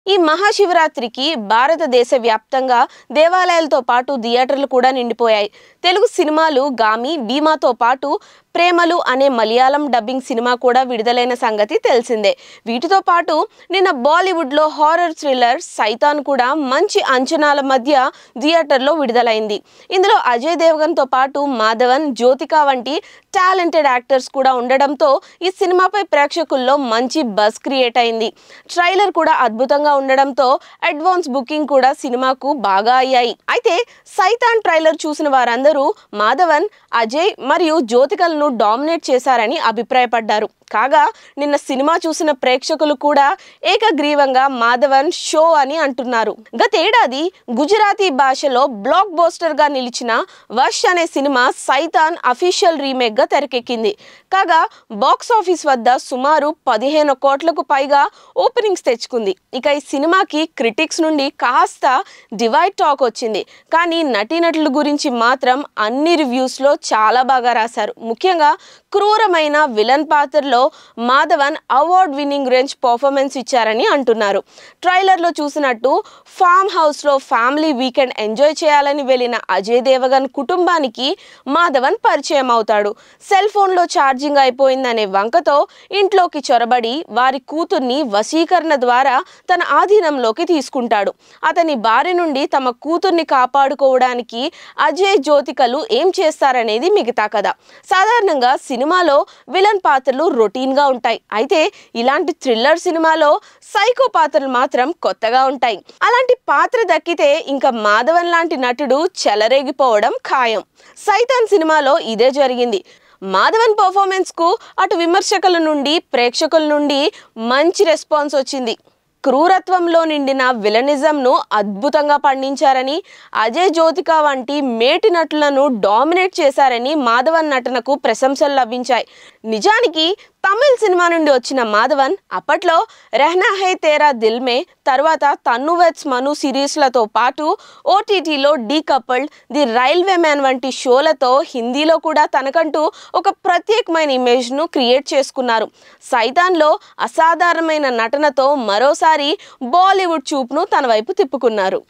ఈ మహాశివరాత్రికి భారతదేశ వ్యాప్తంగా దేవాలయాలతో పాటు థియేటర్లు కూడా నిండిపోయాయి. తెలుగు సినిమాలు గామి, భీమాతో పాటు ప్రేమలు అనే మలయాళం డబ్బింగ్ సినిమా కూడా విడుదలైన సంగతి తెలిసిందే. వీటితో పాటు నిన్న బాలీవుడ్లో హారర్ థ్రిల్లర్ సైతాన్ కూడా మంచి అంచనాల మధ్య థియేటర్లో విడుదలైంది. ఇందులో అజయ్ దేవగన్తో పాటు మాధవన్, జ్యోతిక వంటి టాలెంటెడ్ యాక్టర్స్ కూడా ఉండడంతో ఈ సినిమాపై ప్రేక్షకుల్లో మంచి బజ్ క్రియేట్ అయింది. ట్రైలర్ కూడా అద్భుతంగా ఉండడంతో అడ్వాన్స్ బుకింగ్ కూడా సినిమాకు బాగా అయ్యాయి. అయితే సైతాన్ ట్రైలర్ చూసిన వారందరూ మాధవన్, అజయ్ మరియు జ్యోతికలను డామినేట్ చేశారని అభిప్రాయపడ్డారు. కాగా నిన్న సినిమా చూసిన ప్రేక్షకులు కూడా ఏకగ్రీవంగా మాధవన్ షో అని అంటున్నారు. గతేడాది గుజరాతీ భాషలో బ్లాక్ బస్టర్ గా నిలిచిన వష్ అనే సినిమా సైతాన్ అఫీషియల్ రీమేక్ గా తెరకెక్కింది. కాగా బాక్స్ ఆఫీస్ వద్ద సుమారు 15 కోట్లకు పైగా ఓపెనింగ్స్ తెచ్చుకుంది. ఇక ఈ సినిమాకి క్రిటిక్స్ నుండి కాస్త డివైడ్ టాక్ వచ్చింది. కానీ నటీనటుల గురించి మాత్రం అన్ని రివ్యూస్ లో చాలా బాగా రాశారు. ముఖ్యంగా క్రూరమైన విలన్ పాత్రలో Madhavan award winning range performance ఇచ్చారని అంటున్నారు. ట్రైలర్ లో చూసినట్టు ఫామ్ హౌస్ లో ఫ్యామిలీ వీకెండ్ ఎంజాయ్ చేయాలని వెళ్లిన అజయ్ దేవగన్ కుటుంబానికి మాధవన్ పరిచయం అవుతాడు. సెల్ ఫోన్ లో ఛార్జింగ్ అయిపోయిందనే వంకతో ఇంట్లోకి చొరబడి వారి కూతుర్ని వశీకరణ ద్వారా తన ఆధీనంలోకి తీసుకుంటాడు. అతని భార్య నుండి తమ కూతుర్ని కాపాడుకోవడానికి అజయ్, జ్యోతికలు ఏం చేస్తారనేది మిగతా కథ. సాధారణంగా సినిమాలో విలన్ పాత్రలు రొటీన్ గా ఉంటాయి. అయితే ఇలాంటి థ్రిల్లర్ సినిమాలో సైకో పాత్రలు మాత్రం కొత్తగా ఉంటాయి. అలాంటి పాత్ర దక్కితే ఇంకా మాధవన్ లాంటి నటుడు చెలరేగిపోవడం ఖాయం. సైతాన్ సినిమాలో ఇదే జరిగింది. మాధవన్ పర్ఫార్మెన్స్ కు అటు విమర్శకుల నుండి ప్రేక్షకుల నుండి మంచి రెస్పాన్స్ వచ్చింది. క్రూరత్వంలో నిండిన విలనిజంను అద్భుతంగా పండించారని, అజయ్, జ్యోతిక వంటి మేటి నటులను డామినేట్ చేశారని మాధవన్ నటనకు ప్రశంసలు లభించాయి. నిజానికి తమిళ్ సినిమా నుండి వచ్చిన మాధవన్ అప్పట్లో రెహనా హై తేరా దిల్ మే, తర్వాత తన్ను వెట్స్ మను సిరీస్లతో పాటు ఓటీటీలో డీకపుల్డ్, ది రైల్వే మ్యాన్ వంటి షోలతో హిందీలో కూడా తనకంటూ ఒక ప్రత్యేకమైన ఇమేజ్ను క్రియేట్ చేసుకున్నారు. సైతాన్లో అసాధారణమైన నటనతో మరోసారి బాలీవుడ్ చూపును తన వైపు తిప్పుకున్నారు.